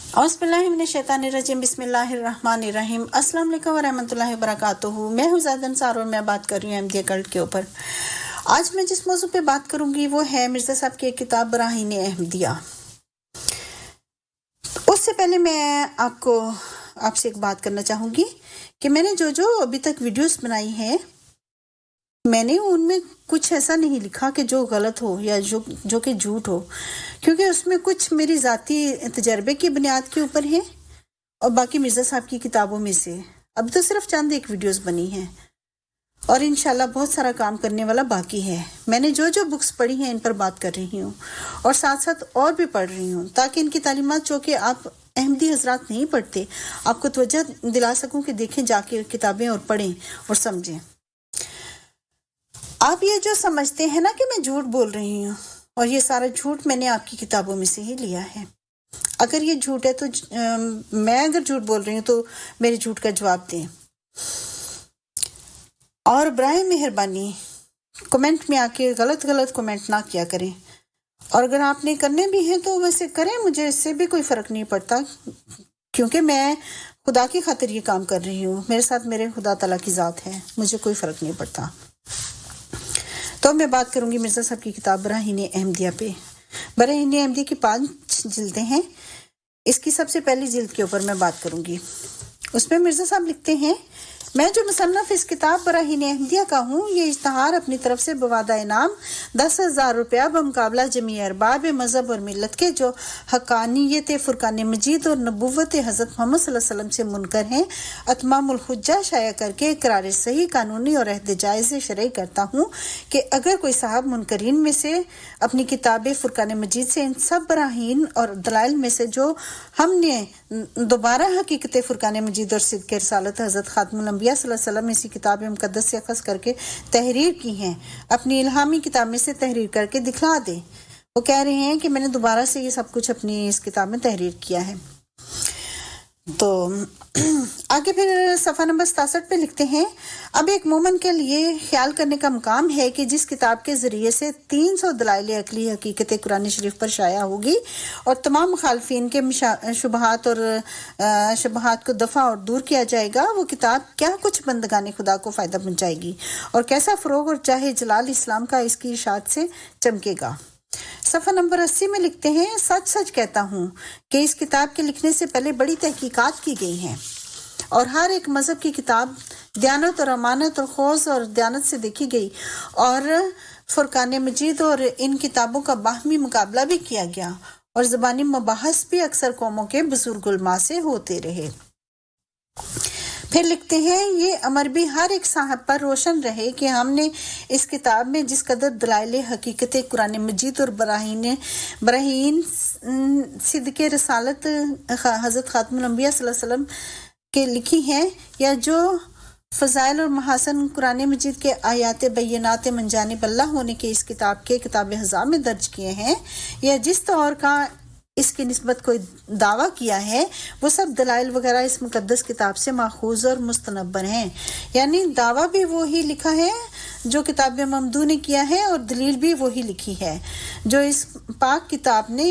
औज़ुबिल्लाहिमिनश्शैतानिर्रजीम बिस्मिल्लाहिर्रहमानिर्रहीम। अस्सलाम वालेकुम वरहमतुल्लाहि वबरकातुहू। मैं हूँ ज़ायदा अंसार और मैं बात कर रही हूँ अहमदिया कल्ट के ऊपर। आज मैं जिस मौजू पे बात करूँगी वो है मिर्ज़ा साहब की एक किताब बराहीन अहमदिया। उससे पहले मैं आपसे एक बात करना चाहूँगी कि मैंने जो अभी तक वीडियोस बनाई हैं, मैंने उनमें कुछ ऐसा नहीं लिखा कि जो गलत हो या जो कि झूठ हो, क्योंकि उसमें कुछ मेरी ज़ाती तजर्बे की बुनियाद के ऊपर है और बाकी मिर्ज़ा साहब की किताबों में से अब तो सिर्फ चंद एक वीडियोस बनी हैं और इंशाल्लाह बहुत सारा काम करने वाला बाकी है। मैंने जो बुक्स पढ़ी हैं इन पर बात कर रही हूँ और साथ साथ और भी पढ़ रही हूँ ताकि इनकी तालीमात जो कि आप अहमदी हजरात नहीं पढ़ते, आपको तवज्जो दिला सकूँ कि देखें जाके किताबें और पढ़ें और समझें। आप ये जो समझते हैं ना कि मैं झूठ बोल रही हूँ, और ये सारा झूठ मैंने आपकी किताबों में से ही लिया है। अगर ये झूठ है तो मैं अगर झूठ बोल रही हूँ तो मेरे झूठ का जवाब दें और बराए मेहरबानी कमेंट में आके गलत कमेंट ना किया करें। और अगर आपने करने भी हैं तो वैसे करें, मुझे इससे भी कोई फ़र्क नहीं पड़ता, क्योंकि मैं खुदा की खातिर ये काम कर रही हूँ। मेरे साथ मेरे खुदा ताला की ज़ात है, मुझे कोई फ़र्क नहीं पड़ता। तो मैं बात करूंगी मिर्ज़ा साहब की किताब बराहीन अहमदिया पे। बराहीन अहमदिया की 5 जिल्दें हैं। इसकी सबसे पहली जिल्द के ऊपर मैं बात करूंगी। उसमें मिर्ज़ा साहब लिखते हैं, मैं जो मुसन्नफ़ इस किताब बराहीन अहमदिया का हूँ, ये इश्तहार अपनी तरफ से बवादा इनाम 10,000 रुपया बमुकाबला जमी अरबाब मज़हब और मिलत के जो हक़ानियत फ़ुरक़ान मजीद और नबुव्वत हज़रत मोहम्मद सल्लल्लाहु अलैहि वसल्लम से मुनकर हैं, अतमामुल हुज्जा शाया करके इक़रार सही कानूनी और अहद जायज़ शरई करता हूँ कि अगर कोई साहब मुनकरीन में से अपनी किताब फ़ुरक़ान मजीद से इन सब बराहीन और दलाइल में से जो हमने दोबारा हकीकत फ़ुरक़ान मजीद और सिद्क़ रिसालत हज़रत ख़ातमुल अंबिया सल्लल्लाहु अलैहि वसल्लम इसी किताब मुक़द्दस से अख़ज़ करके तहरीर की हैं, अपनी इल्हामी किताब में से तहरीर करके दिखला दे। वो कह रहे हैं कि मैंने दोबारा से ये सब कुछ अपनी इस किताब में तहरीर किया है। तो आगे फिर सफ़ा नंबर 67 पे लिखते हैं, अब एक मोमन के लिए ख्याल करने का मुकाम है कि जिस किताब के ज़रिए से 300 दलाइल अक़ली हकीकत कुरान शरीफ पर शाया होगी और तमाम मुखालफिन के शुबहात को दफ़ा और दूर किया जाएगा, वो किताब क्या कुछ बंदगाने खुदा को फ़ायदा पहुँचाएगी और कैसा फ़रोग़ और चाहे जलाल इस्लाम का इसकी इशाअत से चमकेगा। सफ़ा नंबर 80 में लिखते हैं, सच कहता हूँ कि इस किताब के लिखने से पहले बड़ी तहकीकात की गई हैं और हर एक मज़हब की किताब दयानत और अमानत और खौज और दयानत से देखी गई और फ़ुरक़ान मजीद और इन किताबों का बाहमी मुकाबला भी किया गया और ज़बानी मुबाहस भी अक्सर कौमों के बुज़ुर्ग उलमा से होते रहे। फिर लिखते हैं, ये अमर भी हर एक साहब पर रोशन रहे कि हमने इस किताब में जिस कदर दलाइल हकीकत कुरान मजीद और बराहीन सिद्क़ रिसालत हज़रत ख़ातमुल अंबिया सल्लल्लाहु अलैहि वसल्लम के लिखी हैं या जो फ़ज़ाइल और महासन कुरान मजीद के आयात बैयनात मंजानिब अल्लाह होने के इस किताब के किताब हज़ा में दर्ज किए हैं या जिस तौर का इसकी निस्बत कोई दावा किया है, वो सब दलाइल वगैरह इस मुकद्दस किताब से माखूज़ और मुस्तनबर हैं। यानी दावा भी वही लिखा है जो किताब ममदू ने किया है और दलील भी वही लिखी है जो इस पाक किताब ने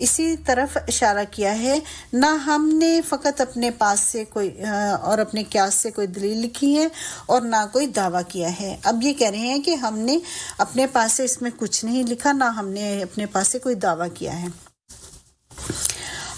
इसी तरफ इशारा किया है। ना हमने फ़कत अपने पास से कोई और अपने क्यास से कोई दलील लिखी है और ना कोई दावा किया है। अब ये कह रहे हैं कि हमने अपने पास से इसमें कुछ नहीं लिखा, ना हमने अपने पास से कोई दावा किया है।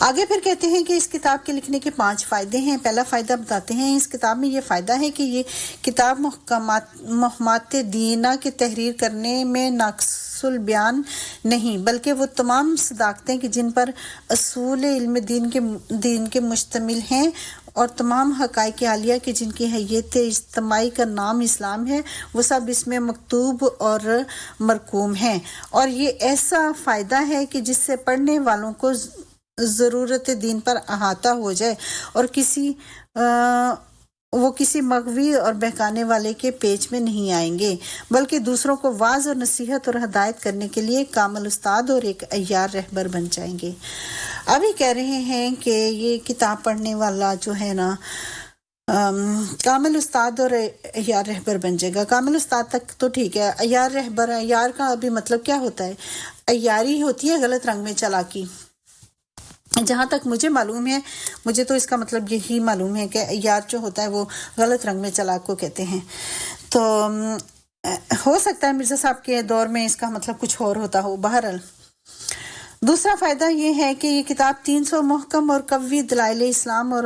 आगे फिर कहते हैं कि इस किताब के लिखने के 5 फ़ायदे हैं। पहला फ़ायदा बताते हैं, इस किताब में ये फ़ायदा है कि ये किताब मुहम्मद दीना की तहरीर करने में नाक़िसुल बयान नहीं, बल्कि वो तमाम सदाकतें कि जिन पर असूल इल्म दीन के मुश्तमिल हैं और तमाम हक़ाइक़ आलिया की जिनकी हैयत इज्तिमाई का नाम इस्लाम है, वो सब इसमें मकतूब और मरकूम हैं। और ये ऐसा फ़ायदा है कि जिससे पढ़ने वालों को ज़रूरत दीन पर अहाता हो जाए और वो किसी मग़वी और बहकाने वाले के पेच में नहीं आएंगे, बल्कि दूसरों को वाज़ और नसीहत और हदायत करने के लिए कामिल उस्ताद और एक अय्यार रहबर बन जाएंगे। अभी कह रहे हैं कि ये किताब पढ़ने वाला जो है ना कामिल उस्ताद और अय्यार रहबर बन जाएगा। कामिल उस्ताद तक तो ठीक है, अय्यार रहबर, अय्यार का अभी मतलब क्या होता है? अय्यारी होती है गलत रंग में चालाकी, جہاں تک مجھے معلوم ہے، مجھے تو اس کا مطلب یہی معلوم ہے کہ یار جو ہوتا ہے وہ غلط رنگ میں چلاک کو کہتے ہیں. تو ہو سکتا ہے مرزا صاحب کے دور میں اس کا مطلب کچھ اور ہوتا ہو. بہرحال دوسرا فائدہ یہ ہے کہ یہ کتاب 300 محکم اور قوی دلائل اسلام اور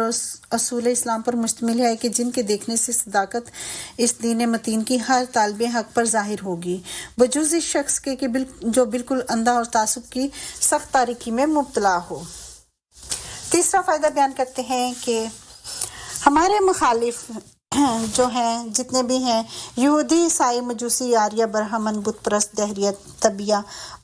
اصول اسلام پر مشتمل ہے کہ جن کے دیکھنے سے صداقت اس دین متین کی ہر طالب حق پر ظاہر ہوگی، بجز اس شخص کے کہ جو بالکل اندھا اور تعصب کی سخت تاریکی میں مبتلا ہو. تیسرا فائدہ بیان کرتے ہیں کہ ہمارے مخالف جو ہیں جتنے بھی ہیں، یہودی، عیسائی، مجوسی، آریہ، برہمن، بت پرست، دہریہ، طبیہ،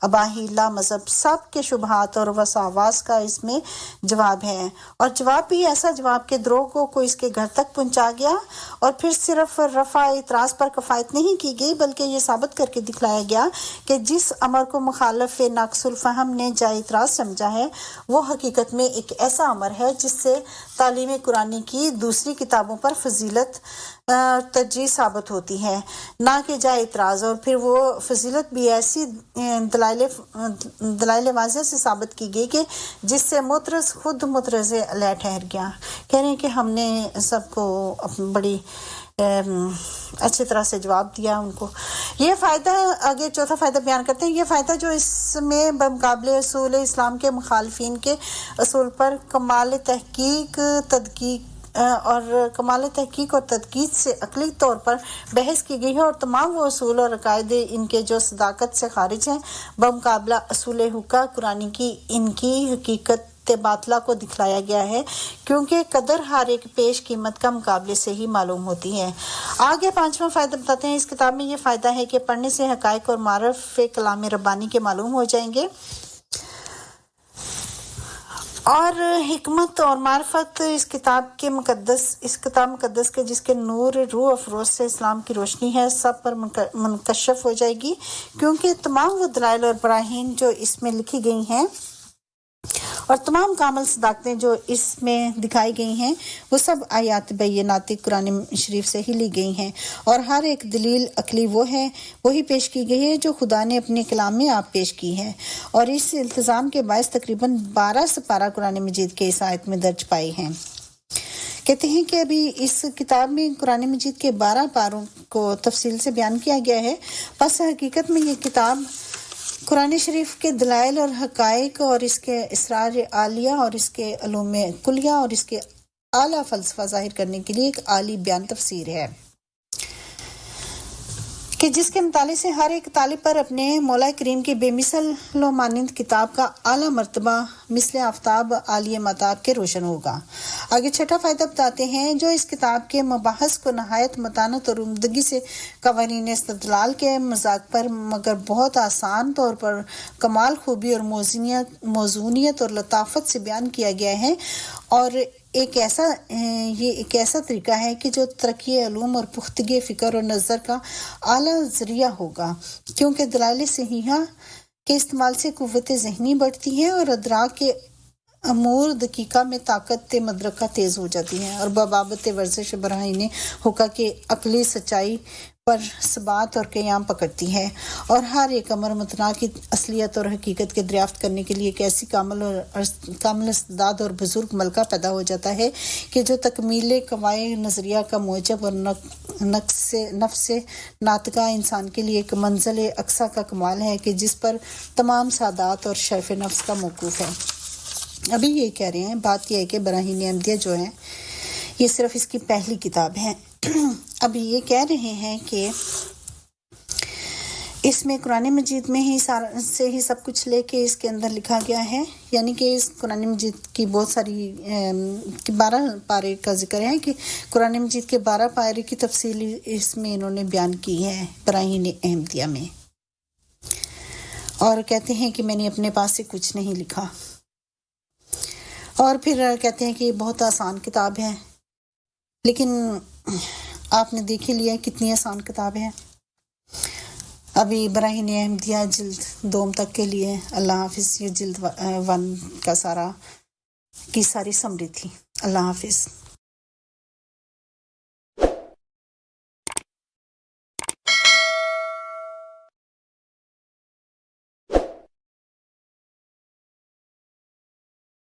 اباہی، لا مذہب، سب کے شبہات اور وسواس کا اس میں جواب ہے. اور جواب بھی ایسا جواب کہ دروغوں کو اس کے گھر تک پہنچا گیا، اور پھر صرف رفع اعتراض پر کفایت نہیں کی گئی بلکہ یہ ثابت کر کے دکھلایا گیا کہ جس امر کو مخالف ناقص الفہم نے جائے اعتراض سمجھا ہے وہ حقیقت میں ایک ایسا امر ہے جس سے تعلیم قرآنی کی دوسری کتابوں پر فضیلت ترجیح ثابت ہوتی ہے، نہ کہ جائے اعتراض. اور پھر وہ فضیلت بھی ایسی دلائل واضح سے ثابت کی گئی کہ جس سے معترض خود معترض علیہ ٹھہر گیا. کہہ رہے ہیں کہ ہم نے سب کو بڑی اچھی طرح سے جواب دیا ان کو. یہ فائدہ آگے چوتھا فائدہ بیان کرتے ہیں. یہ فائدہ جو اس میں بمقابلے اصول اسلام کے مخالفین کے اصول پر کمال تحقیق اور تدقیق سے عقلی طور پر بحث کی گئی ہے، اور تمام وہ اصول اور عقائد ان کے جو صداقت سے خارج ہیں بمقابلہ اصول حقہ قرآنی کی ان کی حقیقت باطلہ کو دکھلایا گیا ہے، کیونکہ قدر ہر ایک پیش قیمت کا مقابلے سے ہی معلوم ہوتی ہے. آگے پانچواں فائدہ بتاتے ہیں. اس کتاب میں یہ فائدہ ہے کہ پڑھنے سے حقائق اور معرف کلام ربانی کے معلوم ہو جائیں گے، اور حکمت اور معرفت اس کتاب مقدس کے جس کے نور روح افروز سے اسلام کی روشنی ہے سب پر منکشف ہو جائے گی، کیونکہ تمام وہ دلائل اور براہین جو اس میں لکھی گئی ہیں اور تمام کامل صداقتیں جو اس میں دکھائی گئی ہیں وہ سب آیات بینات قرآن شریف سے ہی لی گئی ہیں، اور ہر ایک دلیل عقلی وہی پیش کی گئی ہے جو خدا نے اپنے کلام میں آپ پیش کی ہے. اور اس التزام کے باعث تقریباً 12 سپارہ قرآن مجید کے اس آیت میں درج پائے ہیں. کہتے ہیں کہ ابھی اس کتاب میں قرآن مجید کے 12 پاروں کو تفصیل سے بیان کیا گیا ہے، پس حقیقت میں یہ کتاب قرآن شریف کے دلائل اور حقائق اور اس کے اسرار عالیہ اور اس کے علوم کلیہ اور اس کے اعلیٰ فلسفہ ظاہر کرنے کے لیے ایک عالی بیان تفسیر ہے، کہ جس کے مطالعے سے ہر ایک طالب پر اپنے مولا کریم کی بے مثل و مانند کتاب کا اعلیٰ مرتبہ مثل آفتاب عالی متاب کے روشن ہوگا. آگے چھٹا فائدہ بتاتے ہیں. جو اس کتاب کے مباحث کو نہایت متانت اور عمدگی سے قوانین استدلال کے مذاق پر مگر بہت آسان طور پر کمال خوبی اور موزونیت اور لطافت سے بیان کیا گیا ہے، اور یہ ایک ایسا طریقہ ہے کہ جو ترقی علوم اور پختگی فکر اور نظر کا اعلیٰ ذریعہ ہوگا، کیونکہ دلائل صحیحہ کے استعمال سے قوت ذہنی بڑھتی ہے اور ادراک کے امور دقیقہ میں طاقت مدرکہ تیز ہو جاتی ہے، اور ببابت ورزش براہین حقہ کے عقلی سچائی پر ثبات اور قیام پکڑتی ہے، اور ہر ایک امر متناع کی اصلیت اور حقیقت کے دریافت کرنے کے لیے ایک ایسی کامل استعداد اور بزرگ ملکہ پیدا ہو جاتا ہے کہ جو تکمیل قواعد نظریہ کا موجب اور نفس ناطقہ انسان کے لیے ایک منزل اقصیٰ کا کمال ہے کہ جس پر تمام سعادات اور شرف نفس کا موقوف ہے. ابھی یہ کہہ رہے ہیں، بات یہ ہے کہ براہین احمدیہ جو ہیں یہ صرف اس کی پہلی کتاب ہے. ابھی یہ کہہ رہے ہیں کہ اس میں قرآن مجید میں ہی سے ہی سب کچھ لے کے اس کے اندر لکھا گیا ہے، یعنی کہ اس قرآن مجید کی بہت ساری 12 پارے کا ذکر ہے کہ قرآن مجید کے 12 پارے کی تفصیل اس میں انہوں نے بیان کی ہے براہین احمدیہ میں، اور کہتے ہیں کہ میں نے اپنے پاس سے کچھ نہیں لکھا. اور پھر کہتے ہیں کہ یہ بہت آسان کتاب ہے، لیکن آپ نے دیکھ ہی لیا کتنی آسان کتاب ہے. ابھی براہین احمدیہ جلد 2 تک کے لیے اللہ حافظ. یہ جلد 1 کا کی ساری سمری تھی. اللہ حافظ.